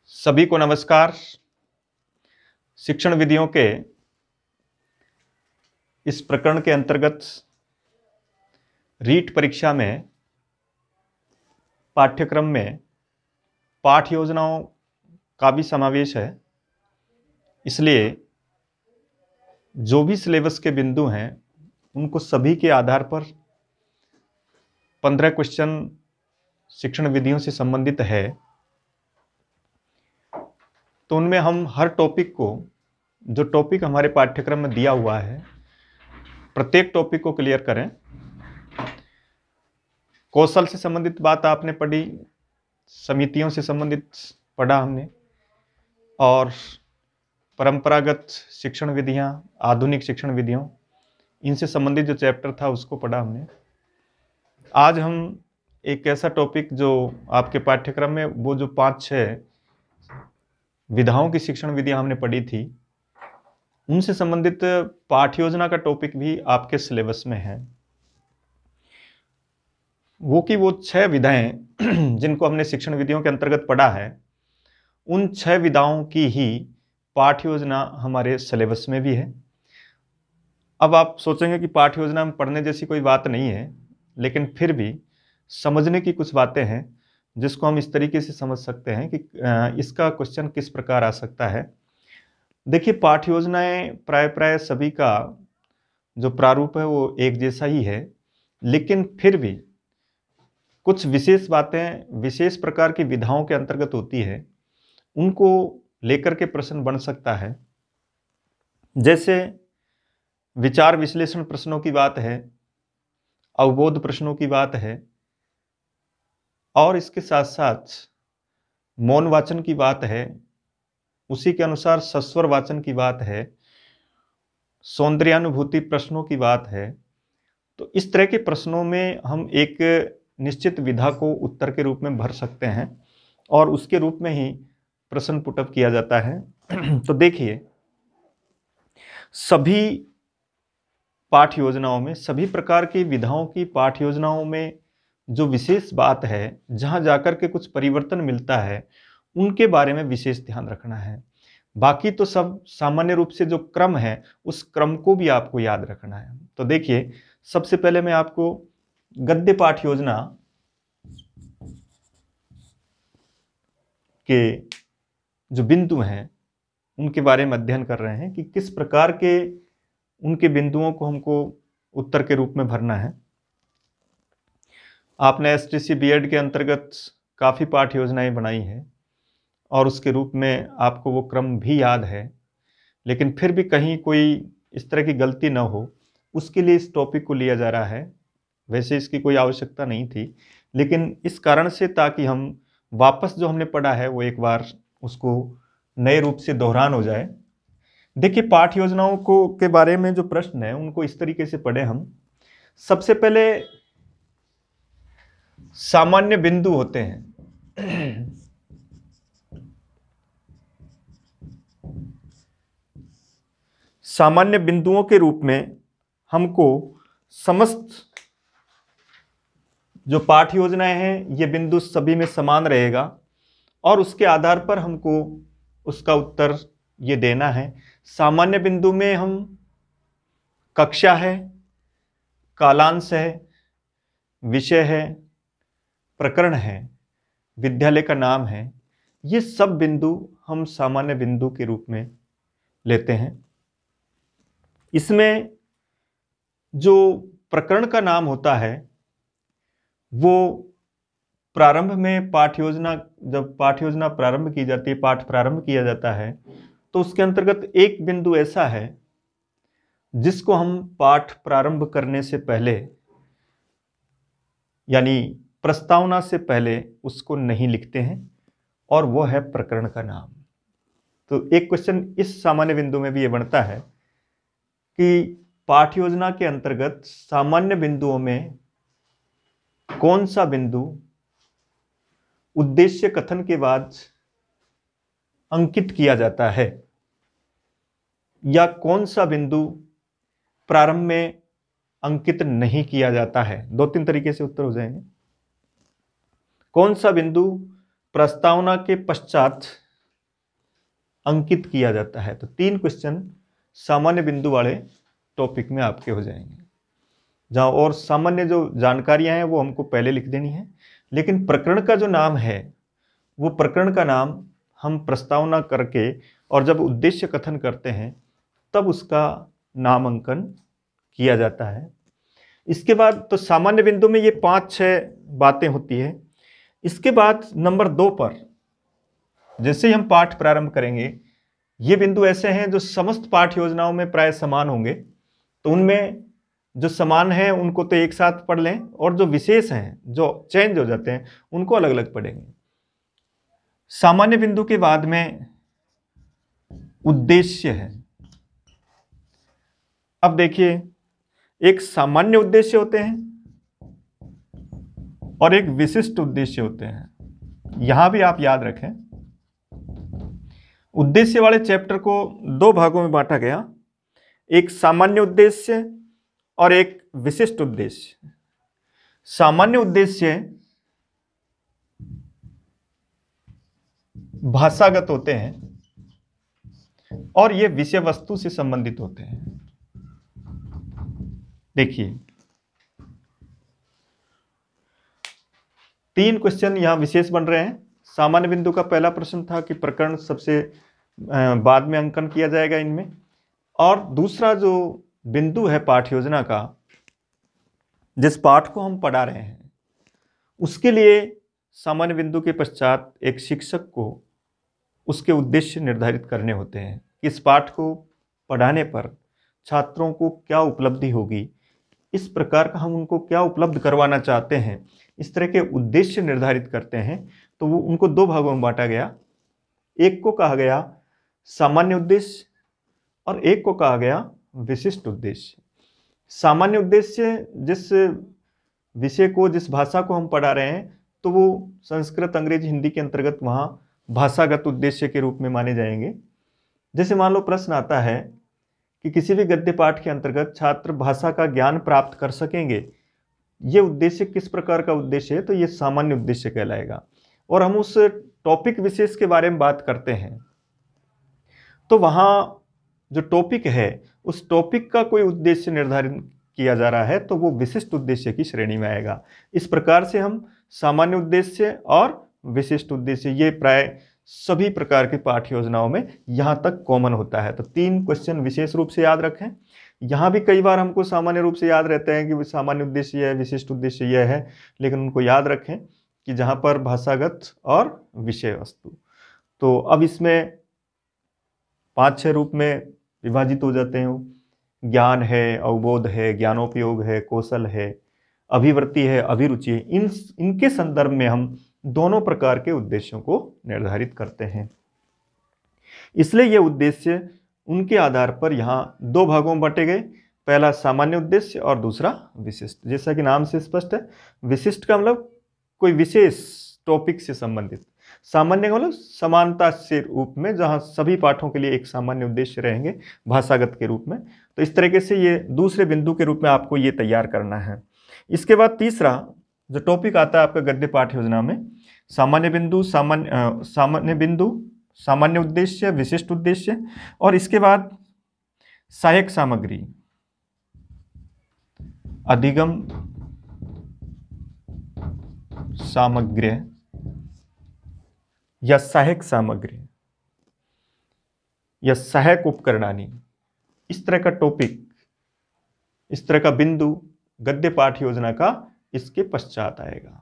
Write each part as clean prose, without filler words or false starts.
सभी को नमस्कार। शिक्षण विधियों के इस प्रकरण के अंतर्गत रीट परीक्षा में पाठ्यक्रम में पाठ योजनाओं का भी समावेश है। इसलिए जो भी सिलेबस के बिंदु हैं उनको सभी के आधार पर 15 क्वेश्चन शिक्षण विधियों से संबंधित है। तो उनमें हम हर टॉपिक को, जो टॉपिक हमारे पाठ्यक्रम में दिया हुआ है, प्रत्येक टॉपिक को क्लियर करें। कौशल से संबंधित बात आपने पढ़ी, समितियों से संबंधित पढ़ा हमने, और परंपरागत शिक्षण विधियां, आधुनिक शिक्षण विधियों, इनसे संबंधित जो चैप्टर था उसको पढ़ा हमने। आज हम एक ऐसा टॉपिक जो आपके पाठ्यक्रम में वो जो 5-6 विधाओं की शिक्षण विधियां हमने पढ़ी थी, उनसे संबंधित पाठ योजना का टॉपिक भी आपके सिलेबस में है। वो 6 विधाएं जिनको हमने शिक्षण विधियों के अंतर्गत पढ़ा है, उन 6 विधाओं की ही पाठ योजना हमारे सिलेबस में भी है। अब आप सोचेंगे कि पाठ योजना में पढ़ने जैसी कोई बात नहीं है, लेकिन फिर भी समझने की कुछ बातें हैं जिसको हम इस तरीके से समझ सकते हैं कि इसका क्वेश्चन किस प्रकार आ सकता है। देखिए, पाठ योजनाएं प्राय सभी का जो प्रारूप है वो एक जैसा ही है, लेकिन फिर भी कुछ विशेष बातें विशेष प्रकार की विधाओं के अंतर्गत होती है, उनको लेकर के प्रश्न बन सकता है। जैसे विचार विश्लेषण प्रश्नों की बात है, अवबोध प्रश्नों की बात है, और इसके साथ साथ मौन वाचन की बात है, उसी के अनुसार सस्वर वाचन की बात है, सौंदर्यानुभूति प्रश्नों की बात है। तो इस तरह के प्रश्नों में हम एक निश्चित विधा को उत्तर के रूप में भर सकते हैं और उसके रूप में ही प्रश्न पुटअप किया जाता है। तो देखिए, सभी पाठ योजनाओं में, सभी प्रकार की विधाओं की पाठ योजनाओं में जो विशेष बात है, जहां जाकर के कुछ परिवर्तन मिलता है, उनके बारे में विशेष ध्यान रखना है। बाकी तो सब सामान्य रूप से जो क्रम है, उस क्रम को भी आपको याद रखना है। तो देखिए, सबसे पहले मैं आपको गद्य पाठ योजना के जो बिंदु हैं उनके बारे में अध्ययन कर रहे हैं कि किस प्रकार के उनके बिंदुओं को हमको उत्तर के रूप में भरना है। आपने एसटीसी बीएड के अंतर्गत काफ़ी पाठ योजनाएं बनाई हैं और उसके रूप में आपको वो क्रम भी याद है, लेकिन फिर भी कहीं कोई इस तरह की गलती न हो, उसके लिए इस टॉपिक को लिया जा रहा है। वैसे इसकी कोई आवश्यकता नहीं थी, लेकिन इस कारण से ताकि हम वापस जो हमने पढ़ा है वो एक बार उसको नए रूप से दोहरान हो जाए। देखिए, पाठ योजनाओं को के बारे में जो प्रश्न है उनको इस तरीके से पढ़े हम। सबसे पहले सामान्य बिंदु होते हैं। सामान्य बिंदुओं के रूप में हमको समस्त जो पाठ योजनाएं हैं, ये बिंदु सभी में समान रहेगा और उसके आधार पर हमको उसका उत्तर ये देना है। सामान्य बिंदु में हम कक्षा है, कालांश है, विषय है, प्रकरण है, विद्यालय का नाम है, ये सब बिंदु हम सामान्य बिंदु के रूप में लेते हैं। इसमें जो प्रकरण का नाम होता है वो प्रारंभ में पाठ योजना, जब पाठ योजना प्रारंभ की जाती है, पाठ प्रारंभ किया जाता है, तो उसके अंतर्गत एक बिंदु ऐसा है जिसको हम पाठ प्रारंभ करने से पहले, यानी प्रस्तावना से पहले, उसको नहीं लिखते हैं, और वो है प्रकरण का नाम। तो एक क्वेश्चन इस सामान्य बिंदु में भी ये बनता है कि पाठ योजना के अंतर्गत सामान्य बिंदुओं में कौन सा बिंदु उद्देश्य कथन के बाद अंकित किया जाता है, या कौन सा बिंदु प्रारंभ में अंकित नहीं किया जाता है। 2-3 तरीके से उत्तर हो जाएंगे। कौन सा बिंदु प्रस्तावना के पश्चात अंकित किया जाता है। तो 3 क्वेश्चन सामान्य बिंदु वाले टॉपिक में आपके हो जाएंगे, जहाँ और सामान्य जो जानकारियां हैं वो हमको पहले लिख देनी है, लेकिन प्रकरण का जो नाम है वो प्रकरण का नाम हम प्रस्तावना करके और जब उद्देश्य कथन करते हैं तब उसका नामांकन किया जाता है। इसके बाद तो सामान्य बिंदु में ये 5-6 बातें होती है। इसके बाद नंबर 2 पर जैसे ही हम पाठ प्रारंभ करेंगे, ये बिंदु ऐसे हैं जो समस्त पाठ योजनाओं में प्राय समान होंगे, तो उनमें जो समान हैं उनको तो एक साथ पढ़ लें, और जो विशेष हैं जो चेंज हो जाते हैं उनको अलग अलग पढ़ेंगे। सामान्य बिंदु के बाद में उद्देश्य है। अब देखिए, एक सामान्य उद्देश्य होते हैं और एक विशिष्ट उद्देश्य होते हैं। यहां भी आप याद रखें, उद्देश्य वाले चैप्टर को 2 भागों में बांटा गया, एक सामान्य उद्देश्य और एक विशिष्ट उद्देश्य। सामान्य उद्देश्य भाषागत होते हैं और ये विषय वस्तु से संबंधित होते हैं। देखिए, 3 क्वेश्चन यहां विशेष बन रहे हैं। सामान्य बिंदु का पहला प्रश्न था कि प्रकरण सबसे बाद में अंकन किया जाएगा इनमें, और दूसरा जो बिंदु है पाठ योजना का, जिस पाठ को हम पढ़ा रहे हैं उसके लिए सामान्य बिंदु के पश्चात एक शिक्षक को उसके उद्देश्य निर्धारित करने होते हैं कि इस पाठ को पढ़ाने पर छात्रों को क्या उपलब्धि होगी, इस प्रकार का हम उनको क्या उपलब्ध करवाना चाहते हैं, इस तरह के उद्देश्य निर्धारित करते हैं। तो वो उनको 2 भागों में बांटा गया, एक को कहा गया सामान्य उद्देश्य और एक को कहा गया विशिष्ट उद्देश्य। सामान्य उद्देश्य जिस विषय को, जिस भाषा को हम पढ़ा रहे हैं, तो वो संस्कृत, अंग्रेजी, हिंदी के अंतर्गत वहाँ भाषागत उद्देश्य के रूप में माने जाएंगे। जैसे मान लो प्रश्न आता है कि किसी भी गद्य पाठ के अंतर्गत छात्र भाषा का ज्ञान प्राप्त कर सकेंगे, ये उद्देश्य किस प्रकार का उद्देश्य है, तो ये सामान्य उद्देश्य कहलाएगा। और हम उस टॉपिक विशेष के बारे में बात करते हैं, तो वहाँ जो टॉपिक है उस टॉपिक का कोई उद्देश्य निर्धारित किया जा रहा है तो वो विशिष्ट उद्देश्य की श्रेणी में आएगा। इस प्रकार से हम सामान्य उद्देश्य और विशिष्ट उद्देश्य, ये प्राय सभी प्रकार की पाठ्य योजनाओं में यहाँ तक कॉमन होता है। तो 3 क्वेश्चन विशेष रूप से याद रखें। यहाँ भी कई बार हमको सामान्य रूप से याद रहते हैं कि सामान्य उद्देश्य यह है, विशिष्ट उद्देश्य यह है, लेकिन उनको याद रखें कि जहाँ पर भाषागत और विषय वस्तु, तो अब इसमें 5-6 रूप में विभाजित हो जाते हैं। ज्ञान है, अवबोध है, ज्ञानोपयोग है, कौशल है, अभिवृत्ति है, अभिरुचि है। इनके संदर्भ में हम दोनों प्रकार के उद्देश्यों को निर्धारित करते हैं। इसलिए ये उद्देश्य उनके आधार पर यहाँ 2 भागों में बांटे गए, पहला सामान्य उद्देश्य और दूसरा विशिष्ट। जैसा कि नाम से स्पष्ट है, विशिष्ट का मतलब कोई विशेष टॉपिक से संबंधित, सामान्य का मतलब समानता से रूप में, जहाँ सभी पाठों के लिए एक सामान्य उद्देश्य रहेंगे भाषागत के रूप में। तो इस तरीके से ये दूसरे बिंदु के रूप में आपको ये तैयार करना है। इसके बाद तीसरा जो टॉपिक आता है आपका गद्य पाठ योजना में, सामान्य बिंदु, सामान्य उद्देश्य, विशिष्ट उद्देश्य, और इसके बाद सहायक सामग्री, अधिगम सामग्री या सहायक सामग्री या सहायक उपकरणानी, इस तरह का टॉपिक, इस तरह का बिंदु गद्य पाठ योजना का इसके पश्चात आएगा।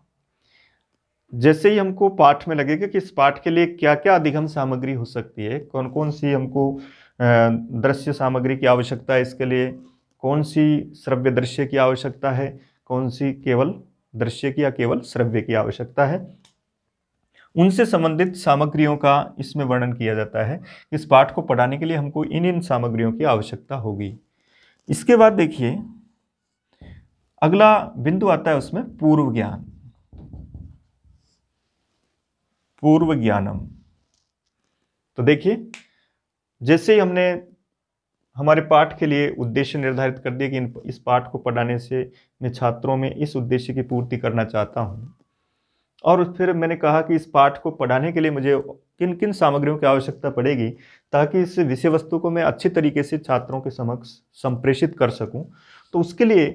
जैसे ही हमको पाठ में लगेगा कि इस पाठ के लिए क्या क्या अधिगम सामग्री हो सकती है, कौन कौन सी हमको दृश्य सामग्री की आवश्यकता है, इसके लिए कौन सी श्रव्य दृश्य की आवश्यकता है, कौन सी केवल दृश्य की या केवल श्रव्य की आवश्यकता है, उनसे संबंधित सामग्रियों का इसमें वर्णन किया जाता है। इस पाठ को पढ़ाने के लिए हमको इन सामग्रियों की आवश्यकता होगी। इसके बाद देखिए अगला बिंदु आता है उसमें पूर्व ज्ञान, पूर्व ज्ञानम। तो देखिए जैसे ही हमने हमारे पाठ के लिए उद्देश्य निर्धारित कर दिया कि इस पाठ को पढ़ाने से मैं छात्रों में इस उद्देश्य की पूर्ति करना चाहता हूँ, और फिर मैंने कहा कि इस पाठ को पढ़ाने के लिए मुझे किन किन सामग्रियों की आवश्यकता पड़ेगी ताकि इस विषय वस्तु को मैं अच्छी तरीके से छात्रों के समक्ष संप्रेषित कर सकूं। तो उसके लिए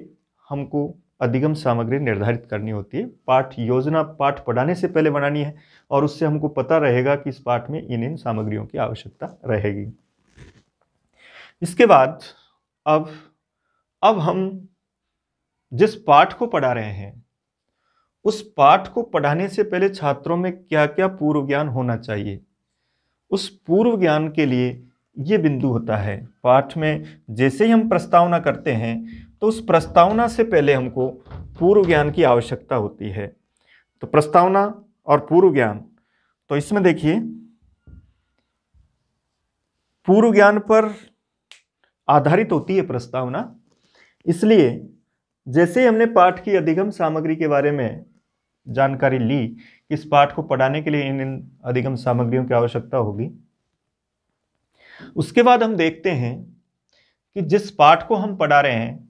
हमको अधिगम सामग्री निर्धारित करनी होती है। पाठ योजना पाठ पढ़ाने से पहले बनानी है और उससे हमको पता रहेगा कि इस पाठ में इन इन सामग्रियों की आवश्यकता रहेगी। इसके बाद अब हम जिस पाठ को पढ़ा रहे हैं उस पाठ को पढ़ाने से पहले छात्रों में क्या क्या पूर्व ज्ञान होना चाहिए, उस पूर्व ज्ञान के लिए ये बिंदु होता है। पाठ में जैसे ही हम प्रस्तावना करते हैं तो उस प्रस्तावना से पहले हमको पूर्व ज्ञान की आवश्यकता होती है। तो प्रस्तावना और पूर्व ज्ञान, तो इसमें देखिए पूर्व ज्ञान पर आधारित होती है प्रस्तावना। इसलिए जैसे ही हमने पाठ की अधिगम सामग्री के बारे में जानकारी ली, इस पाठ को पढ़ाने के लिए इन इन अधिगम सामग्रियों की आवश्यकता होगी, उसके बाद हम देखते हैं कि जिस पाठ को हम पढ़ा रहे हैं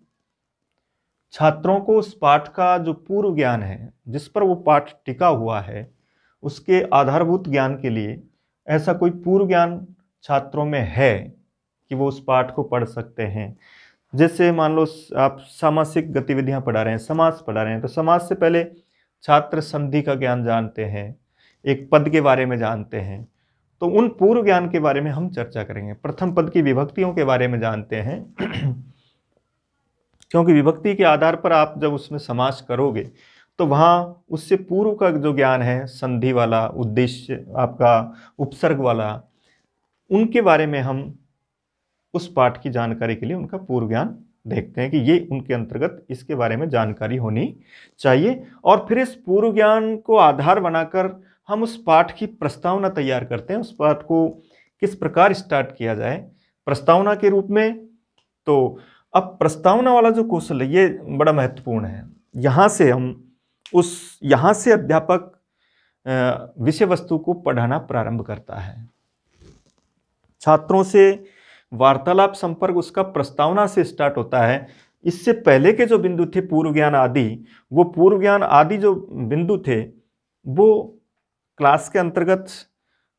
छात्रों को उस पाठ का जो पूर्व ज्ञान है, जिस पर वो पाठ टिका हुआ है, उसके आधारभूत ज्ञान के लिए ऐसा कोई पूर्व ज्ञान छात्रों में है कि वो उस पाठ को पढ़ सकते हैं। जैसे मान लो आप सामासिक गतिविधियां पढ़ा रहे हैं, समास पढ़ा रहे हैं, तो समास से पहले छात्र संधि का ज्ञान जानते हैं, एक पद के बारे में जानते हैं। तो उन पूर्व ज्ञान के बारे में हम चर्चा करेंगे। प्रथम पद की विभक्तियों के बारे में जानते हैं क्योंकि विभक्ति के आधार पर आप जब उसमें समास करोगे तो वहाँ उससे पूर्व का जो ज्ञान है, संधि वाला, उद्देश्य आपका उपसर्ग वाला, उनके बारे में हम उस पाठ की जानकारी के लिए उनका पूर्व ज्ञान देखते हैं कि ये उनके अंतर्गत इसके बारे में जानकारी होनी चाहिए। और फिर इस पूर्व ज्ञान को आधार बनाकर हम उस पाठ की प्रस्तावना तैयार करते हैं। उस पाठ को किस प्रकार स्टार्ट किया जाए प्रस्तावना के रूप में। तो अब प्रस्तावना वाला जो कौशल है ये बड़ा महत्वपूर्ण है। यहाँ से अध्यापक विषय वस्तु को पढ़ाना प्रारंभ करता है। छात्रों से वार्तालाप संपर्क उसका प्रस्तावना से स्टार्ट होता है। इससे पहले के जो बिंदु थे पूर्व ज्ञान आदि, वो पूर्व ज्ञान आदि जो बिंदु थे वो क्लास के अंतर्गत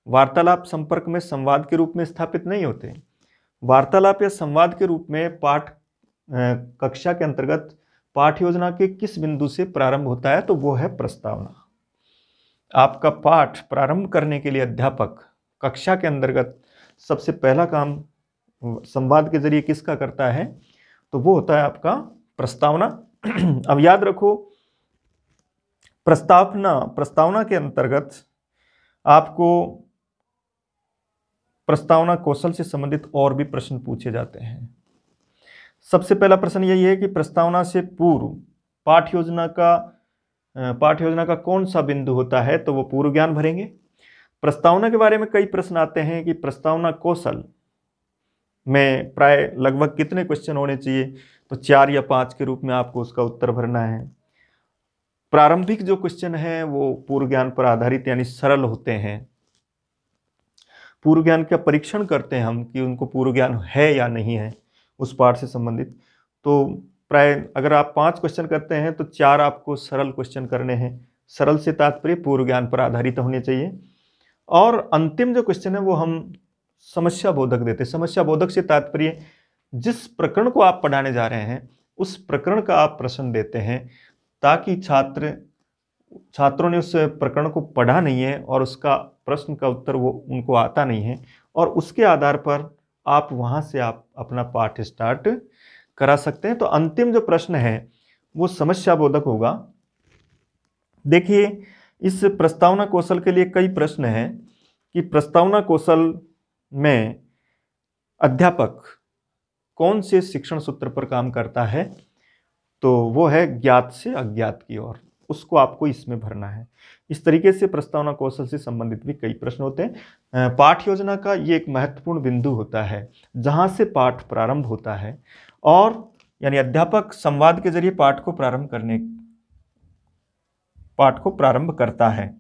वार्तालाप संपर्क में संवाद के रूप में स्थापित नहीं होते। वार्तालाप या संवाद के रूप में पाठ कक्षा के अंतर्गत पाठ योजना के किस बिंदु से प्रारंभ होता है, तो वो है प्रस्तावना। आपका पाठ प्रारंभ करने के लिए अध्यापक कक्षा के अंतर्गत सबसे पहला काम संवाद के जरिए किसका करता है, तो वो होता है आपका प्रस्तावना। अब याद रखो प्रस्तावना के अंतर्गत आपको प्रस्तावना कौशल से संबंधित और भी प्रश्न पूछे जाते हैं। सबसे पहला प्रश्न यही है कि प्रस्तावना से पूर्व पाठ योजना का कौन सा बिंदु होता है, तो वो पूर्व ज्ञान भरेंगे। प्रस्तावना के बारे में कई प्रश्न आते हैं कि प्रस्तावना कौशल में प्राय लगभग कितने क्वेश्चन होने चाहिए, तो 4 या 5 के रूप में आपको उसका उत्तर भरना है। प्रारंभिक जो क्वेश्चन है वो पूर्व ज्ञान पर आधारित यानी सरल होते हैं। पूर्व ज्ञान का परीक्षण करते हैं हम कि उनको पूर्व ज्ञान है या नहीं है उस पाठ से संबंधित। तो प्राय अगर आप 5 क्वेश्चन करते हैं तो 4 आपको सरल क्वेश्चन करने हैं। सरल से तात्पर्य पूर्व ज्ञान पर आधारित होने चाहिए। और अंतिम जो क्वेश्चन है वो हम समस्या बोधक देते हैं। समस्या बोधक से तात्पर्य जिस प्रकरण को आप पढ़ाने जा रहे हैं उस प्रकरण का आप प्रश्न देते हैं, ताकि छात्रों ने उस प्रकरण को पढ़ा नहीं है और उसका प्रश्न का उत्तर वो उनको आता नहीं है, और उसके आधार पर आप वहाँ से आप अपना पाठ स्टार्ट करा सकते हैं। तो अंतिम जो प्रश्न है वो समस्या बोधक होगा। देखिए इस प्रस्तावना कौशल के लिए कई प्रश्न हैं कि प्रस्तावना कौशल में अध्यापक कौन से शिक्षण सूत्र पर काम करता है, तो वो है ज्ञात से अज्ञात की ओर, उसको आपको इसमें भरना है। इस तरीके से प्रस्तावना कौशल से संबंधित भी कई प्रश्न होते हैं। पाठ योजना का ये एक महत्वपूर्ण बिंदु होता है जहाँ से पाठ प्रारंभ होता है, और यानी अध्यापक संवाद के जरिए पाठ को प्रारंभ करता है।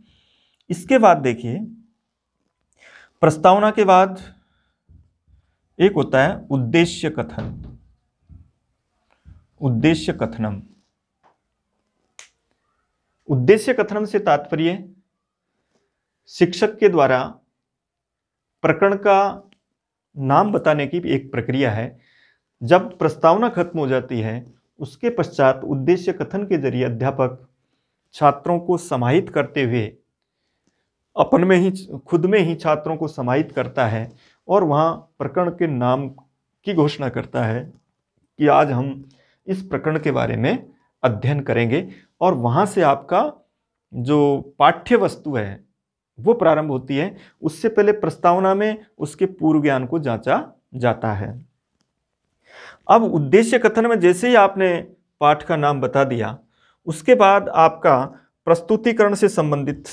इसके बाद देखिए प्रस्तावना के बाद एक होता है उद्देश्य कथनम। उद्देश्य कथन से तात्पर्य शिक्षक के द्वारा प्रकरण का नाम बताने की एक प्रक्रिया है। जब प्रस्तावना खत्म हो जाती है उसके पश्चात उद्देश्य कथन के जरिए अध्यापक छात्रों को समाहित करते हुए अपन में ही खुद में ही छात्रों को समाहित करता है और वहाँ प्रकरण के नाम की घोषणा करता है कि आज हम इस प्रकरण के बारे में अध्ययन करेंगे, और वहाँ से आपका जो पाठ्य वस्तु है वो प्रारंभ होती है। उससे पहले प्रस्तावना में उसके पूर्व ज्ञान को जांचा जाता है। अब उद्देश्य कथन में जैसे ही आपने पाठ का नाम बता दिया, उसके बाद आपका प्रस्तुतिकरण से संबंधित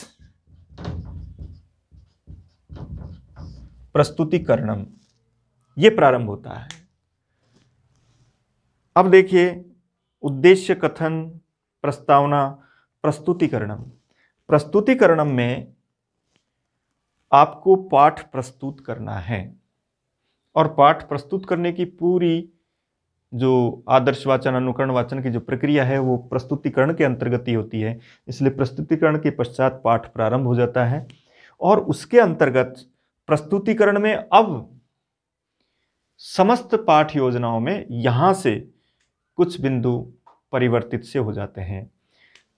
प्रस्तुतिकरणम ये प्रारंभ होता है। अब देखिए, उद्देश्य कथन, प्रस्तावना, प्रस्तुतिकरणम। प्रस्तुतिकरणम में आपको पाठ प्रस्तुत करना है, और पाठ प्रस्तुत करने की पूरी जो आदर्श वाचन, अनुकरण वाचन की जो प्रक्रिया है वो प्रस्तुतिकरण के अंतर्गत ही होती है। इसलिए प्रस्तुतिकरण के पश्चात पाठ प्रारंभ हो जाता है, और उसके अंतर्गत प्रस्तुतिकरण में अब समस्त पाठ योजनाओं में यहां से कुछ बिंदु परिवर्तित से हो जाते हैं।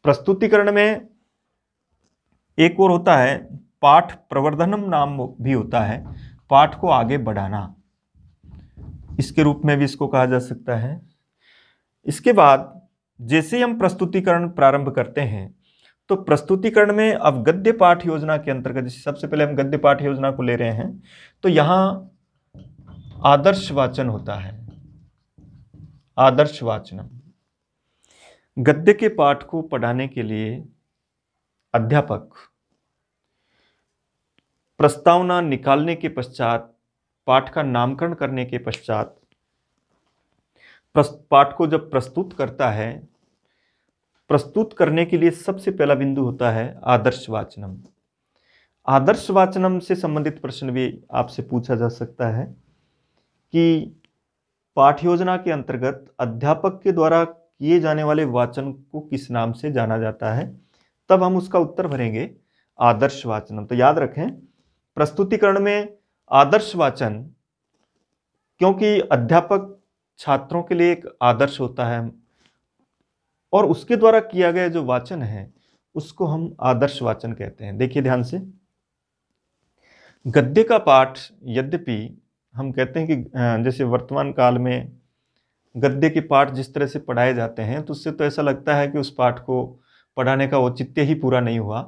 प्रस्तुतिकरण में एक और होता है पाठ प्रवर्धनम नाम भी होता है, पाठ को आगे बढ़ाना, इसके रूप में भी इसको कहा जा सकता है। इसके बाद जैसे ही हम प्रस्तुतिकरण प्रारंभ करते हैं तो प्रस्तुतिकरण में अब गद्य पाठ योजना के अंतर्गत, जैसे सबसे पहले हम गद्य पाठ योजना को ले रहे हैं, तो यहां आदर्श वाचन होता है। आदर्श वाचन गद्य के पाठ को पढ़ाने के लिए अध्यापक प्रस्तावना निकालने के पश्चात, पाठ का नामकरण करने के पश्चात पाठ को जब प्रस्तुत करता है, प्रस्तुत करने के लिए सबसे पहला बिंदु होता है आदर्श वाचनम। आदर्श वाचनम से संबंधित प्रश्न भी आपसे पूछा जा सकता है कि पाठ योजना के अंतर्गत अध्यापक के द्वारा किए जाने वाले वाचन को किस नाम से जाना जाता है, तब हम उसका उत्तर भरेंगे आदर्श वाचनम। तो याद रखें, प्रस्तुतिकरण में आदर्श वाचन, क्योंकि अध्यापक छात्रों के लिए एक आदर्श होता है और उसके द्वारा किया गया जो वाचन है उसको हम आदर्श वाचन कहते हैं। देखिए ध्यान से, गद्य का पाठ यद्यपि हम कहते हैं कि जैसे वर्तमान काल में गद्य के पाठ जिस तरह से पढ़ाए जाते हैं तो उससे तो ऐसा लगता है कि उस पाठ को पढ़ाने का औचित्य ही पूरा नहीं हुआ।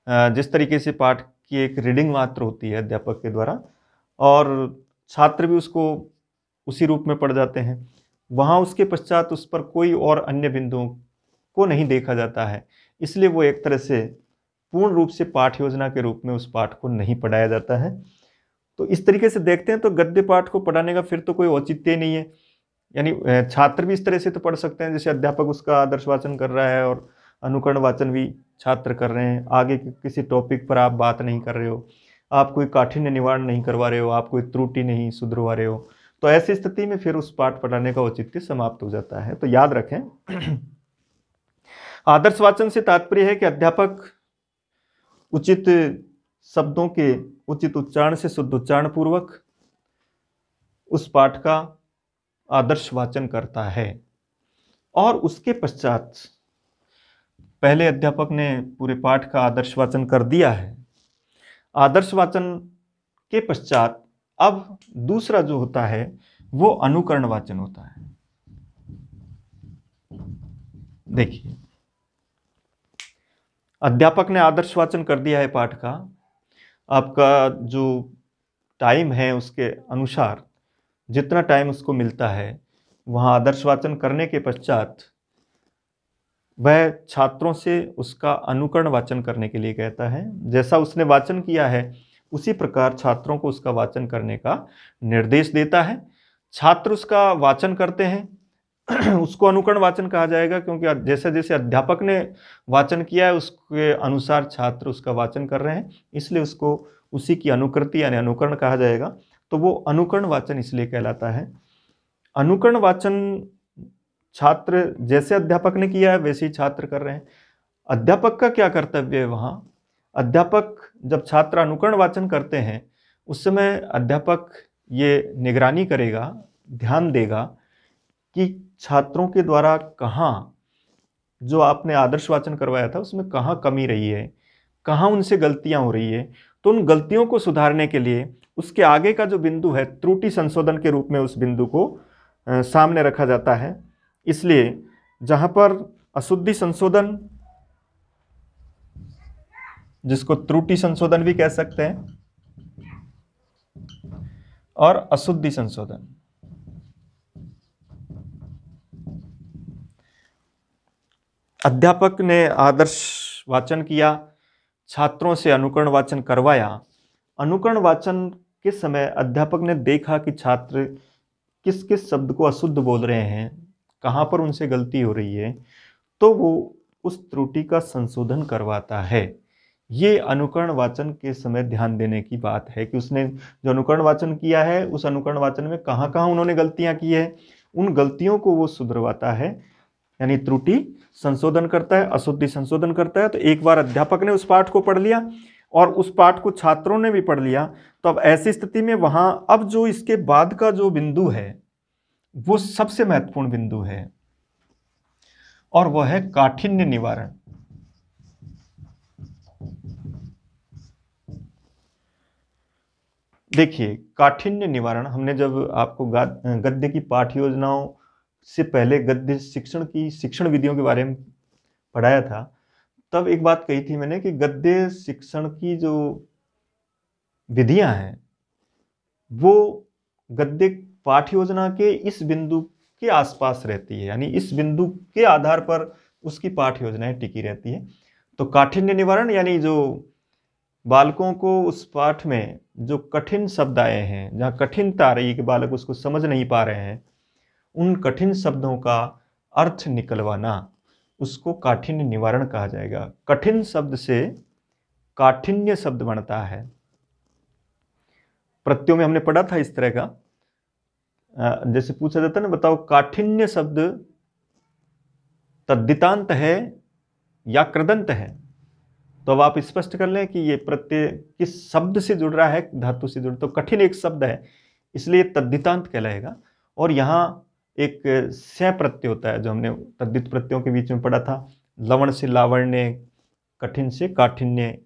जिस तरीके से पाठ की एक रीडिंग मात्र होती है अध्यापक के द्वारा और छात्र भी उसको उसी रूप में पढ़ जाते हैं, वहाँ उसके पश्चात उस पर कोई और अन्य बिंदुओं को नहीं देखा जाता है, इसलिए वो एक तरह से पूर्ण रूप से पाठ योजना के रूप में उस पाठ को नहीं पढ़ाया जाता है। तो इस तरीके से देखते हैं तो गद्य पाठ को पढ़ाने का फिर तो कोई औचित्य नहीं है, यानी छात्र भी इस तरह से तो पढ़ सकते हैं जैसे अध्यापक उसका आदर्श वाचन कर रहा है और अनुकरण वाचन भी छात्र कर रहे हैं। आगे किसी टॉपिक पर आप बात नहीं कर रहे हो, आप कोई काठिन्य निवारण नहीं करवा रहे हो, आप कोई त्रुटि नहीं सुधरवा रहे हो, तो ऐसी स्थिति में फिर उस पाठ पढ़ाने का औचित्य समाप्त हो जाता है। तो याद रखें, आदर्श वाचन से तात्पर्य है कि अध्यापक उचित शब्दों के उचित उच्चारण से शुद्ध उच्चारण पूर्वक उस पाठ का आदर्श वाचन करता है, और उसके पश्चात पहले अध्यापक ने पूरे पाठ का आदर्श वाचन कर दिया है। आदर्श वाचन के पश्चात अब दूसरा जो होता है वो अनुकरण वाचन होता है। देखिए, अध्यापक ने आदर्श वाचन कर दिया है पाठ का, आपका जो टाइम है उसके अनुसार जितना टाइम उसको मिलता है वहाँ आदर्श वाचन करने के पश्चात वह छात्रों से उसका अनुकरण वाचन करने के लिए कहता है। जैसा उसने वाचन किया है उसी प्रकार छात्रों को उसका वाचन करने का निर्देश देता है। छात्र उसका वाचन करते हैं उसको अनुकरण वाचन कहा जाएगा, क्योंकि जैसे जैसे अध्यापक ने वाचन किया है उसके अनुसार छात्र उसका वाचन कर रहे हैं, इसलिए उसको उसी की अनुकृति यानी अनुकरण कहा जाएगा। तो वो अनुकरण वाचन इसलिए कहलाता है। अनुकरण वाचन छात्र जैसे अध्यापक ने किया है वैसे ही छात्र कर रहे हैं। अध्यापक का क्या कर्तव्य है वहाँ? अध्यापक जब छात्र अनुकरण वाचन करते हैं उस समय अध्यापक ये निगरानी करेगा, ध्यान देगा कि छात्रों के द्वारा कहाँ, जो आपने आदर्श वाचन करवाया था उसमें कहाँ कमी रही है, कहाँ उनसे गलतियां हो रही है। तो उन गलतियों को सुधारने के लिए उसके आगे का जो बिंदु है त्रुटि संशोधन के रूप में उस बिंदु को सामने रखा जाता है। इसलिए जहां पर अशुद्धि संशोधन, जिसको त्रुटि संशोधन भी कह सकते हैं, और अशुद्धि संशोधन, अध्यापक ने आदर्श वाचन किया, छात्रों से अनुकरण वाचन करवाया। अनुकरण वाचन के समय अध्यापक ने देखा कि छात्र किस किस शब्द को अशुद्ध बोल रहे हैं, कहाँ पर उनसे गलती हो रही है, तो वो उस त्रुटि का संशोधन करवाता है। ये अनुकरण वाचन के समय ध्यान देने की बात है कि उसने जो अनुकरण वाचन किया है उस अनुकरण वाचन में कहाँ कहाँ उन्होंने गलतियां की है, उन गलतियों को वो सुधरवाता है, यानी त्रुटि संशोधन करता है, अशुद्धि संशोधन करता है। तो एक बार अध्यापक ने उस पाठ को पढ़ लिया और उस पाठ को छात्रों ने भी पढ़ लिया, तो अब ऐसी स्थिति में वहां अब जो इसके बाद का जो बिंदु है वो सबसे महत्वपूर्ण बिंदु है, और वह है काठिन्य निवारण। देखिए, काठिन्य निवारण हमने जब आपको गद्य की पाठ योजनाओं से पहले गद्य शिक्षण की शिक्षण विधियों के बारे में पढ़ाया था, तब एक बात कही थी मैंने कि गद्य शिक्षण की जो विधियां हैं वो गद्य पाठ योजना के इस बिंदु के आसपास रहती है, यानी इस बिंदु के आधार पर उसकी पाठ योजनाएं टिकी रहती है। तो काठिन्य निवारण यानी जो बालकों को उस पाठ में जो कठिन शब्द आए हैं, जहाँ कठिनता आ रही है कि बालक उसको समझ नहीं पा रहे हैं, उन कठिन शब्दों का अर्थ निकलवाना, उसको काठिन्य निवारण कहा जाएगा। कठिन शब्द से काठिन्य शब्द बनता है। प्रत्ययों में हमने पढ़ा था इस तरह का, जैसे पूछा जाता है ना, बताओ काठिन्य शब्द तद्धितांत है या कृदंत है। तो अब आप स्पष्ट कर लें कि ये प्रत्यय किस शब्द से जुड़ रहा है, धातु से जुड़। तो कठिन एक शब्द है इसलिए तद्धितांत कहलाएगा। और यहाँ एक स्य प्रत्यय होता है जो हमने तद्धित प्रत्ययों के बीच में पढ़ा था, लवण से लावण्य, कठिन से काठिन्य,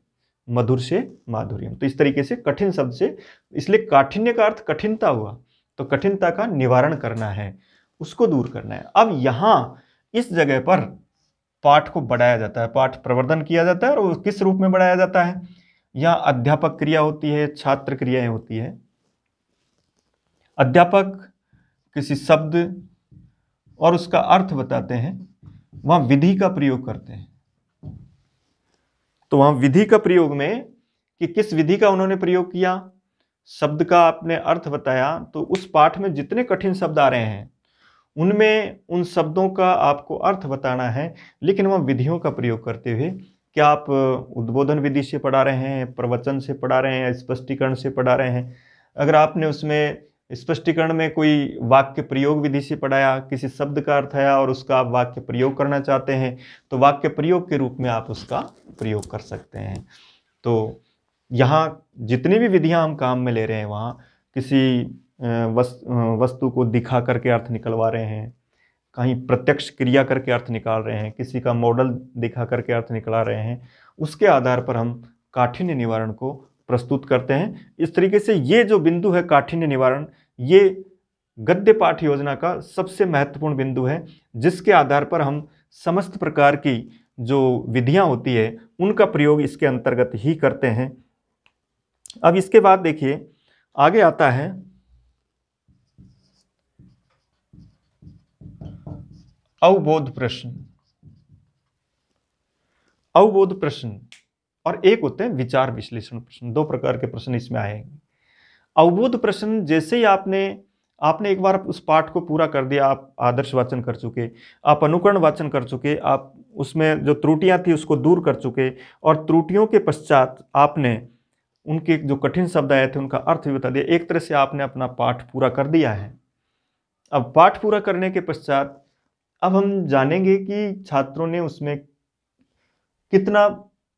मधुर से माधुर्यम। तो इस तरीके से कठिन शब्द से, इसलिए काठिन्य का अर्थ कठिनता हुआ, तो कठिनता का निवारण करना है, उसको दूर करना है। अब यहाँ इस जगह पर पाठ को बढ़ाया जाता है, पाठ प्रवर्धन किया जाता है। और वो किस रूप में बढ़ाया जाता है? यहाँ अध्यापक क्रिया होती है, छात्र क्रियाएं होती है। अध्यापक किसी शब्द और उसका अर्थ बताते हैं, वहां विधि का प्रयोग करते हैं। तो वहां विधि का प्रयोग में कि किस विधि का उन्होंने प्रयोग किया, शब्द का आपने अर्थ बताया, तो उस पाठ में जितने कठिन शब्द आ रहे हैं उनमें उन शब्दों का आपको अर्थ बताना है, लेकिन वह विधियों का प्रयोग करते हुए। क्या आप उद्बोधन विधि से पढ़ा रहे हैं, प्रवचन से पढ़ा रहे हैं, स्पष्टीकरण से पढ़ा रहे हैं? अगर आपने उसमें स्पष्टीकरण में कोई वाक्य प्रयोग विधि से पढ़ाया, किसी शब्द का अर्थ आया और उसका आप वाक्य प्रयोग करना चाहते हैं, तो वाक्य प्रयोग के रूप में आप उसका प्रयोग कर सकते हैं। तो यहाँ जितनी भी विधियाँ हम काम में ले रहे हैं, वहाँ किसी वस्तु को दिखा करके अर्थ निकलवा रहे हैं, कहीं प्रत्यक्ष क्रिया करके अर्थ निकाल रहे हैं, किसी का मॉडल दिखा करके अर्थ निकला रहे हैं, उसके आधार पर हम काठिन्य निवारण को प्रस्तुत करते हैं। इस तरीके से ये जो बिंदु है काठिन्य निवारण, ये गद्य पाठ योजना का सबसे महत्वपूर्ण बिंदु है, जिसके आधार पर हम समस्त प्रकार की जो विधियां होती है उनका प्रयोग इसके अंतर्गत ही करते हैं। अब इसके बाद देखिए आगे आता है अवबोध प्रश्न। अवबोध प्रश्न और एक होते हैं विचार विश्लेषण प्रश्न। दो प्रकार के प्रश्न इसमें आएंगे। अवबोध प्रश्न, जैसे ही आपने एक बार उस पाठ को पूरा कर दिया, आप आदर्श वाचन कर चुके, आप अनुकरण वाचन कर चुके, आप उसमें जो त्रुटियां थी उसको दूर कर चुके, और त्रुटियों के पश्चात आपने उनके जो कठिन शब्द आए थे उनका अर्थ भी बता दिया। एक तरह से आपने अपना पाठ पूरा कर दिया है। अब पाठ पूरा करने के पश्चात अब हम जानेंगे कि छात्रों ने उसमें कितना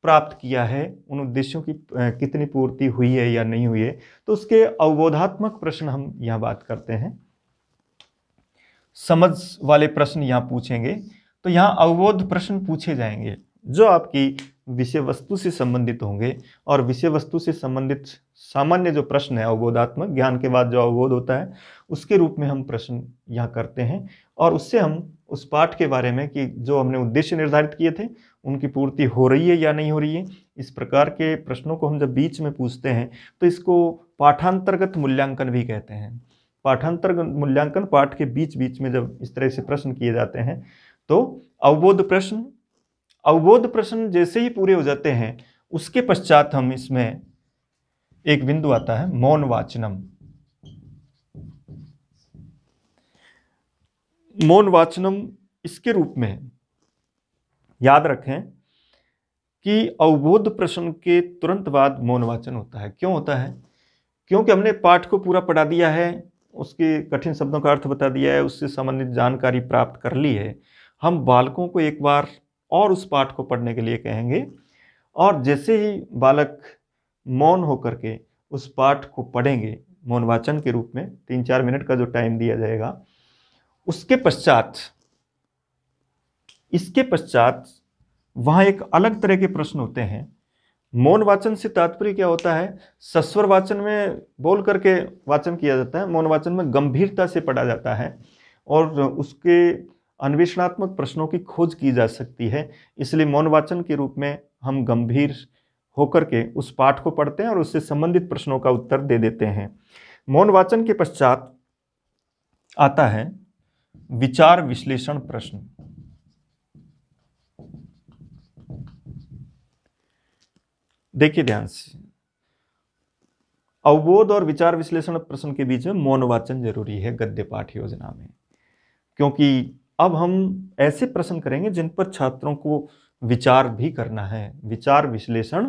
प्राप्त किया है, उन उद्देश्यों की कितनी पूर्ति हुई है या नहीं हुई है। तो उसके अवबोधात्मक प्रश्न हम यहाँ बात करते हैं। समझ वाले प्रश्न यहाँ पूछेंगे, तो यहाँ अवबोध प्रश्न पूछे जाएंगे जो आपकी विषय वस्तु से संबंधित होंगे। और विषय वस्तु से संबंधित सामान्य जो प्रश्न है अवबोधात्मक, ज्ञान के बाद जो अवबोध होता है, उसके रूप में हम प्रश्न यहाँ करते हैं। और उससे हम उस पाठ के बारे में कि जो हमने उद्देश्य निर्धारित किए थे उनकी पूर्ति हो रही है या नहीं हो रही है, इस प्रकार के प्रश्नों को हम जब बीच में पूछते हैं तो इसको पाठांतर्गत मूल्यांकन भी कहते हैं। पाठांतर्गत मूल्यांकन, पाठ के बीच बीच में जब इस तरह से प्रश्न किए जाते हैं तो अवबोध प्रश्न जैसे ही पूरे हो जाते हैं उसके पश्चात हम इसमें एक बिंदु आता है मौन वाचनम। मौन वाचनम इसके रूप में याद रखें कि अवबोध प्रश्न के तुरंत बाद मौन वाचन होता है। क्यों होता है? क्योंकि हमने पाठ को पूरा पढ़ा दिया है, उसके कठिन शब्दों का अर्थ बता दिया है, उससे संबंधित जानकारी प्राप्त कर ली है। हम बालकों को एक बार और उस पाठ को पढ़ने के लिए कहेंगे, और जैसे ही बालक मौन होकर के उस पाठ को पढ़ेंगे मौन वाचन के रूप में, 3-4 मिनट का जो टाइम दिया जाएगा, उसके पश्चात इसके पश्चात वहाँ एक अलग तरह के प्रश्न होते हैं। मौन वाचन से तात्पर्य क्या होता है? सस्वर वाचन में बोल करके वाचन किया जाता है, मौन वाचन में गंभीरता से पढ़ा जाता है और उसके अन्वेषणात्मक प्रश्नों की खोज की जा सकती है। इसलिए मौन वाचन के रूप में हम गंभीर होकर के उस पाठ को पढ़ते हैं और उससे संबंधित प्रश्नों का उत्तर दे देते हैं। मौन वाचन के पश्चात आता है विचार विश्लेषण प्रश्न। देखिए ध्यान से, अवबोध और विचार विश्लेषण प्रश्न के बीच में मौन वाचन जरूरी है गद्य पाठ योजना में, क्योंकि अब हम ऐसे प्रश्न करेंगे जिन पर छात्रों को विचार भी करना है। विचार विश्लेषण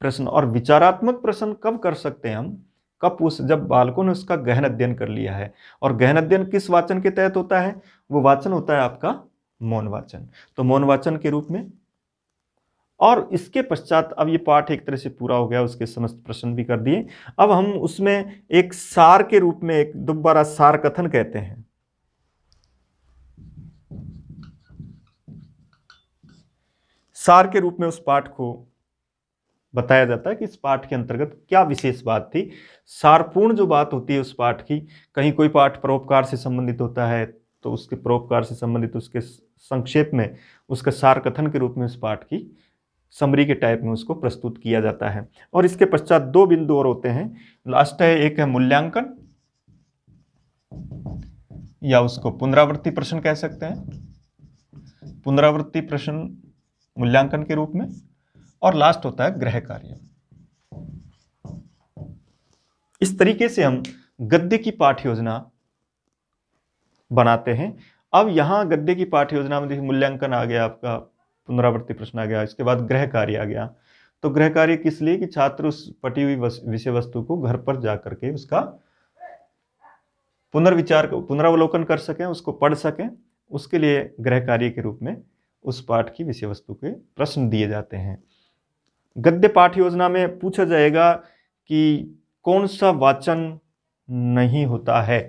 प्रश्न और विचारात्मक प्रश्न कब कर सकते हैं हम? कब पूछ? जब बालकों ने उसका गहन अध्ययन कर लिया है। और गहन अध्ययन किस वाचन के तहत होता है? वो वाचन होता है आपका मौन वाचन। तो मौन वाचन के रूप में, और इसके पश्चात अब ये पाठ एक तरह से पूरा हो गया, उसके समस्त प्रश्न भी कर दिए। अब हम उसमें एक सार के रूप में, एक दोबारा सार कथन कहते हैं। सार के रूप में उस पाठ को बताया जाता है कि इस पाठ के अंतर्गत क्या विशेष बात थी। सारपूर्ण जो बात होती है उस पाठ की, कहीं कोई पाठ परोपकार से संबंधित होता है तो उसके परोपकार से संबंधित उसके संक्षेप में उसका सार कथन के रूप में उस पाठ की समरी के टाइप में उसको प्रस्तुत किया जाता है। और इसके पश्चात 2 बिंदु और होते हैं। लास्ट है, एक है मूल्यांकन, या उसको पुनरावृत्ति प्रश्न कह सकते हैं, पुनरावृत्ति प्रश्न मूल्यांकन के रूप में। और लास्ट होता है गृह कार्य। इस तरीके से हम गद्य की पाठ योजना बनाते हैं। अब यहां गद्य की पाठ योजना में देखिए, मूल्यांकन आ गया आपका, पुनरावृत्ति प्रश्न आ गया, इसके बाद गृह कार्य आ गया। तो गृह कार्य किस लिए? कि छात्र उस पढ़ी हुई विषय वस्तु को घर पर जाकर के उसका पुनर्विचार, पुनरावलोकन कर सकें, उसको पढ़ सकें। उसके लिए गृह कार्य के रूप में उस पाठ की विषय वस्तु के प्रश्न दिए जाते हैं। गद्य पाठ योजना में पूछा जाएगा कि कौन सा वाचन नहीं होता है,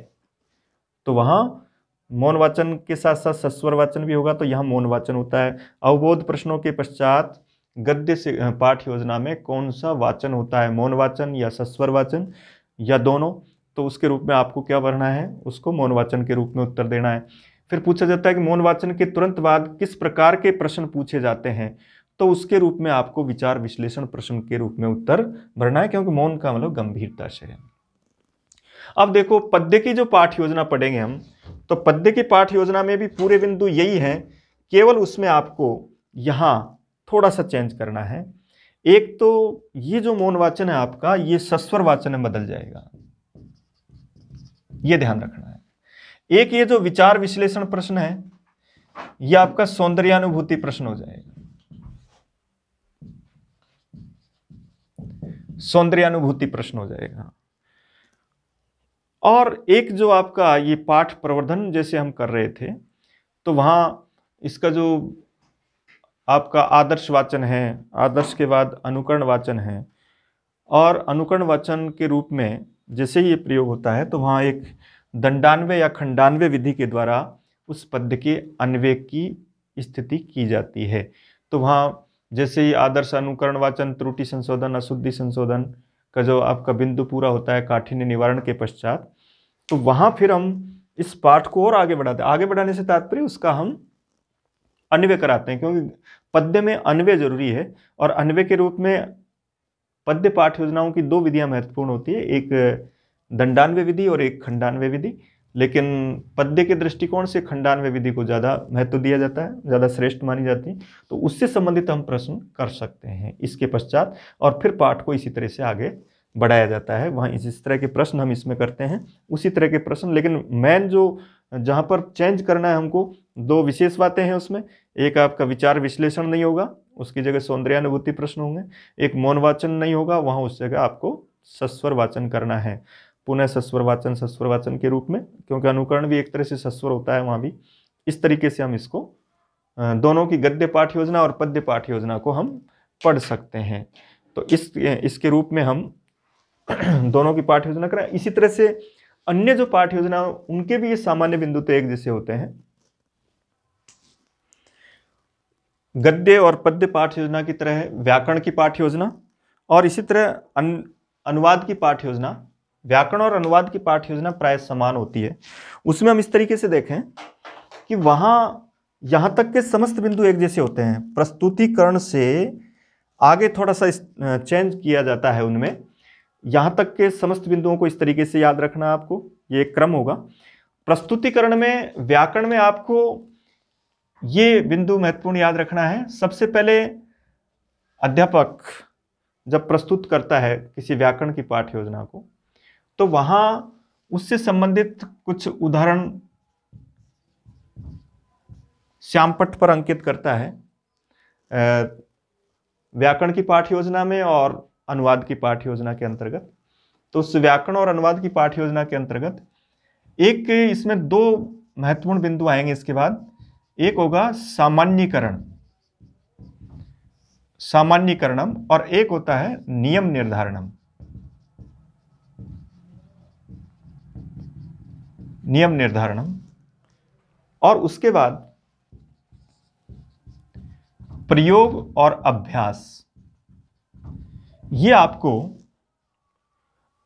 तो वहां मौन वाचन के साथ साथ सस्वर वाचन भी होगा, तो यहाँ मौन वाचन होता है। अवबोध प्रश्नों के पश्चात गद्य से पाठ योजना में कौन सा वाचन होता है, मौन वाचन या सस्वर वाचन या दोनों, तो उसके रूप में आपको क्या भरना है? उसको मौन वाचन के रूप में उत्तर देना है। फिर पूछा जाता है कि मौन वाचन के तुरंत बाद किस प्रकार के प्रश्न पूछे जाते हैं, तो उसके रूप में आपको विचार विश्लेषण प्रश्न के रूप में उत्तर भरना है, क्योंकि मौन का मतलब गंभीरता से है। अब देखो, पद्य की जो पाठ योजना पढ़ेंगे हम, तो पद्य की पाठ योजना में भी पूरे बिंदु यही है, केवल उसमें आपको यहां थोड़ा सा चेंज करना है। एक तो ये जो मौन वाचन है आपका, ये सस्वर वाचन में बदल जाएगा, ये ध्यान रखना है। एक ये जो विचार विश्लेषण प्रश्न है, ये आपका सौंदर्यानुभूति प्रश्न हो जाएगा, सौंदर्यानुभूति प्रश्न हो जाएगा। और एक जो आपका ये पाठ प्रवर्धन जैसे हम कर रहे थे, तो वहां इसका जो आपका आदर्श वाचन है, आदर्श के बाद अनुकरण वाचन है, और अनुकरण वाचन के रूप में जैसे ही ये प्रयोग होता है तो वहाँ एक दंडान्वय या खंडान्वय विधि के द्वारा उस पद्य के अन्वय की स्थिति की जाती है। तो वहाँ जैसे ही आदर्श अनुकरण वाचन, त्रुटि संशोधन, अशुद्धि संशोधन का जो आपका बिंदु पूरा होता है काठिन्य निवारण के पश्चात, तो वहाँ फिर हम इस पाठ को और आगे बढ़ाते हैं। आगे बढ़ाने से तात्पर्य उसका हम अन्वय कराते हैं, क्योंकि पद्य में अन्वय जरूरी है, और अन्वय के रूप में पद्य पाठ योजनाओं की दो विधियां महत्वपूर्ण होती है, एक दंडान्वय विधि और एक खंडान्वय विधि। लेकिन पद्य के दृष्टिकोण से खंडान्वय विधि को ज़्यादा महत्व दिया जाता है, ज़्यादा श्रेष्ठ मानी जाती है, तो उससे संबंधित हम प्रश्न कर सकते हैं इसके पश्चात, और फिर पाठ को इसी तरह से आगे बढ़ाया जाता है। वहाँ इस तरह के प्रश्न हम इसमें करते हैं, उसी तरह के प्रश्न। लेकिन मेन जो जहाँ पर चेंज करना है हमको, दो विशेष बातें हैं उसमें। एक आपका विचार विश्लेषण नहीं होगा, उसकी जगह सौंदर्यानुभूति प्रश्न होंगे। एक मौन वाचन नहीं होगा, वहाँ उस जगह आपको सस्वर वाचन करना है, पुनः सस्वर वाचन के रूप में, क्योंकि अनुकरण भी एक तरह से सस्वर होता है वहाँ भी। इस तरीके से हम इसको दोनों की गद्य पाठ योजना और पद्य पाठ योजना को हम पढ़ सकते हैं। तो इसके रूप में हम दोनों की पाठ योजना करें। इसी तरह से अन्य जो पाठ योजना उनके भी ये सामान्य बिंदु तो एक जैसे होते हैं। गद्य और पद्य पाठ योजना की तरह है व्याकरण की पाठ योजना, और इसी तरह अनुवाद की पाठ योजना। व्याकरण और अनुवाद की पाठ योजना प्राय समान होती है। उसमें हम इस तरीके से देखें कि वहाँ यहाँ तक के समस्त बिंदु एक जैसे होते हैं, प्रस्तुतिकरण से आगे थोड़ा सा चेंज किया जाता है उनमें। यहाँ तक के समस्त बिंदुओं को इस तरीके से याद रखना आपको, ये एक क्रम होगा। प्रस्तुतिकरण में, व्याकरण में आपको ये बिंदु महत्वपूर्ण याद रखना है। सबसे पहले अध्यापक जब प्रस्तुत करता है किसी व्याकरण की पाठ योजना को, तो वहाँ उससे संबंधित कुछ उदाहरण श्यामपट्ट पर अंकित करता है व्याकरण की पाठ योजना में और अनुवाद की पाठ योजना के अंतर्गत। तो उस व्याकरण और अनुवाद की पाठ योजना के अंतर्गत एक इसमें दो महत्वपूर्ण बिंदु आएंगे इसके बाद। एक होगा सामान्यीकरणम, और एक होता है नियम निर्धारणम। और उसके बाद प्रयोग और अभ्यास। ये आपको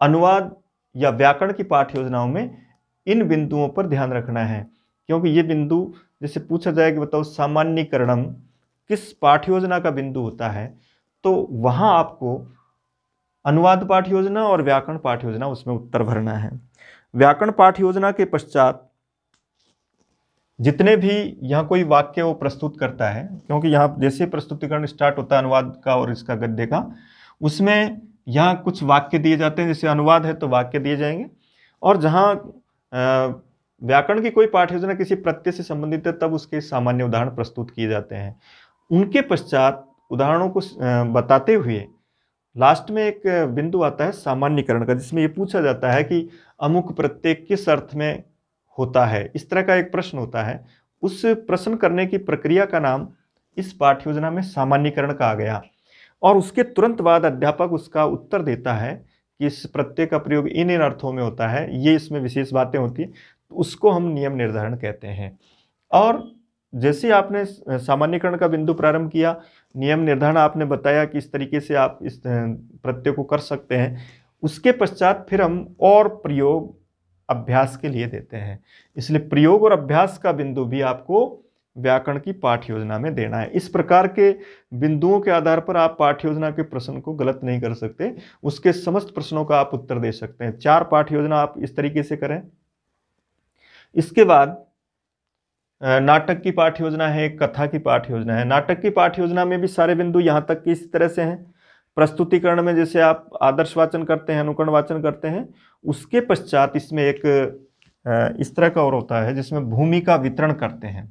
अनुवाद या व्याकरण की पाठ योजनाओं में इन बिंदुओं पर ध्यान रखना है, क्योंकि ये बिंदु जैसे पूछा जाए कि बताओ सामान्यीकरणम किस पाठ योजना का बिंदु होता है, तो वहां आपको अनुवाद पाठ योजना और व्याकरण पाठ योजना उसमें उत्तर भरना है। व्याकरण पाठ योजना के पश्चात जितने भी यहाँ कोई वाक्य वो प्रस्तुत करता है, क्योंकि यहाँ जैसे प्रस्तुतिकरण स्टार्ट होता है अनुवाद का और इसका गद्य का, उसमें यहाँ कुछ वाक्य दिए जाते हैं। जैसे अनुवाद है तो वाक्य दिए जाएंगे, और जहाँ व्याकरण की कोई पाठ योजना किसी प्रत्यय से संबंधित है तब उसके सामान्य उदाहरण प्रस्तुत किए जाते हैं। उनके पश्चात उदाहरणों को बताते हुए लास्ट में एक बिंदु आता है सामान्यीकरण का, जिसमें ये पूछा जाता है कि अमुक प्रत्यय किस अर्थ में होता है। इस तरह का एक प्रश्न होता है। उस प्रश्न करने की प्रक्रिया का नाम इस पाठ योजना में सामान्यीकरण कहा गया, और उसके तुरंत बाद अध्यापक उसका उत्तर देता है कि इस प्रत्यय का प्रयोग इन इन अर्थों में होता है, ये इसमें विशेष बातें होती हैं, तो उसको हम नियम निर्धारण कहते हैं। और जैसे आपने सामान्यीकरण का बिंदु प्रारंभ किया, नियम निर्धारण आपने बताया कि इस तरीके से आप इस प्रत्यय को कर सकते हैं। उसके पश्चात फिर हम और प्रयोग अभ्यास के लिए देते हैं। इसलिए प्रयोग और अभ्यास का बिंदु भी आपको व्याकरण की पाठ योजना में देना है। इस प्रकार के बिंदुओं के आधार पर आप पाठ योजना के प्रश्न को गलत नहीं कर सकते, उसके समस्त प्रश्नों का आप उत्तर दे सकते हैं। 4 पाठ योजना आप इस तरीके से करें। इसके बाद नाटक की पाठ योजना है, कथा की पाठ योजना है। नाटक की पाठ योजना में भी सारे बिंदु यहाँ तक की इस तरह से हैं। प्रस्तुतिकरण में जैसे आप आदर्श वाचन करते हैं, अनुकरण वाचन करते हैं, उसके पश्चात इसमें एक इस तरह का और होता है जिसमें भूमिका वितरण करते हैं।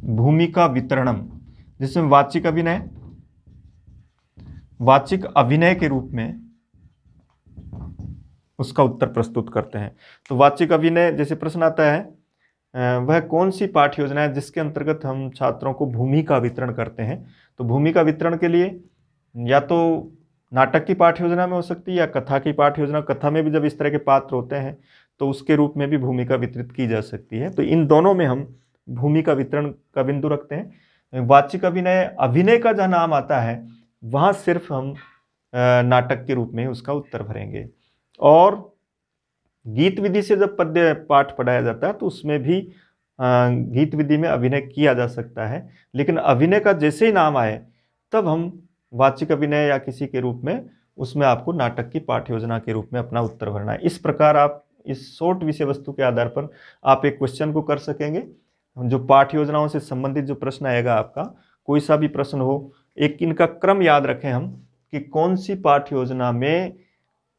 भूमिका वितरणम, जिसमें वाचिक अभिनय के रूप में उसका उत्तर प्रस्तुत करते हैं। तो वाचिक अभिनय, जैसे प्रश्न आता है वह कौन सी पाठ्य योजना है जिसके अंतर्गत हम छात्रों को भूमि का वितरण करते हैं। तो भूमि का वितरण के लिए या तो नाटक की पाठ्य योजना में हो सकती है या कथा की पाठ्य योजना। कथा में भी जब इस तरह के पात्र होते हैं तो उसके रूप में भी भूमिका वितरित की जा सकती है। तो इन दोनों में हम भूमि का वितरण का बिंदु रखते हैं। वाचिक अभिनय, अभिनय का जहाँ नाम आता है वहाँ सिर्फ हम नाटक के रूप में उसका उत्तर भरेंगे। और गीत विधि से जब पद्य पाठ पढ़ाया जाता है तो उसमें भी गीत विधि में अभिनय किया जा सकता है, लेकिन अभिनय का जैसे ही नाम आए तब हम वाचिक अभिनय या किसी के रूप में उसमें आपको नाटक की पाठ्य योजना के रूप में अपना उत्तर भरना है। इस प्रकार आप इस शॉर्ट विषय वस्तु के आधार पर आप एक क्वेश्चन को कर सकेंगे। जो पाठ्य योजनाओं से संबंधित जो प्रश्न आएगा आपका, कोई सा भी प्रश्न हो, एक इनका क्रम याद रखें हम कि कौन सी पाठ्य योजना में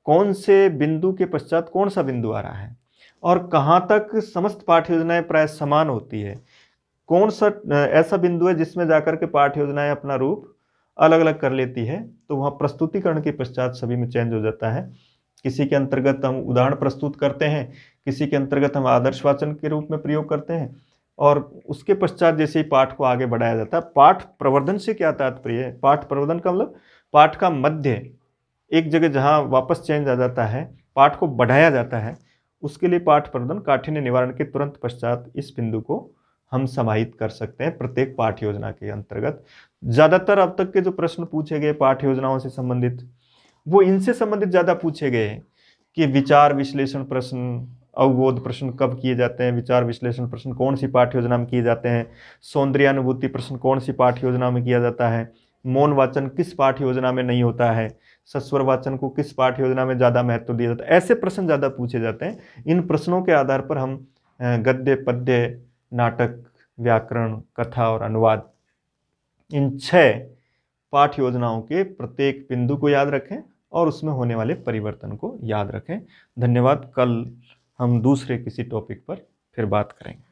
कौन से बिंदु के पश्चात कौन सा बिंदु आ रहा है और कहाँ तक समस्त पाठ्य योजनाएं प्राय समान होती है। कौन सा ऐसा बिंदु है जिसमें जाकर के पाठ्य योजनाएं अपना रूप अलग अलग कर लेती है, तो वहाँ प्रस्तुतिकरण के पश्चात सभी में चेंज हो जाता है। किसी के अंतर्गत हम उदाहरण प्रस्तुत करते हैं, किसी के अंतर्गत हम आदर्श वाचन के रूप में प्रयोग करते हैं, और उसके पश्चात जैसे ही पाठ को आगे बढ़ाया जाता है। पाठ प्रवर्धन से क्या तात्पर्य है? पाठ प्रवर्धन का मतलब पाठ का मध्य एक जगह जहाँ वापस चेंज आ जाता है, पाठ को बढ़ाया जाता है, उसके लिए पाठ प्रवर्धन काठिन्य निवारण के तुरंत पश्चात इस बिंदु को हम समाहित कर सकते हैं प्रत्येक पाठ्य योजना के अंतर्गत। ज़्यादातर अब तक के जो प्रश्न पूछे गए पाठ्य योजनाओं से संबंधित, वो इनसे संबंधित ज़्यादा पूछे गए हैं कि विचार विश्लेषण प्रश्न, अवबोध प्रश्न कब किए जाते हैं, विचार विश्लेषण प्रश्न कौन सी पाठ्य योजना में किए जाते हैं, सौंदर्यानुभूति प्रश्न कौन सी पाठ्य योजना में किया जाता है, मौन वाचन किस पाठ्य योजना में नहीं होता है, सस्वर वाचन को किस पाठ्य योजना में ज़्यादा महत्व दिया जाता है। ऐसे प्रश्न ज़्यादा पूछे जाते हैं। इन प्रश्नों के आधार पर हम गद्य, पद्य, नाटक, व्याकरण, कथा और अनुवाद, इन 6 पाठ्य योजनाओं के प्रत्येक बिंदु को याद रखें और उसमें होने वाले परिवर्तन को याद रखें। धन्यवाद। कल हम दूसरे किसी टॉपिक पर फिर बात करेंगे।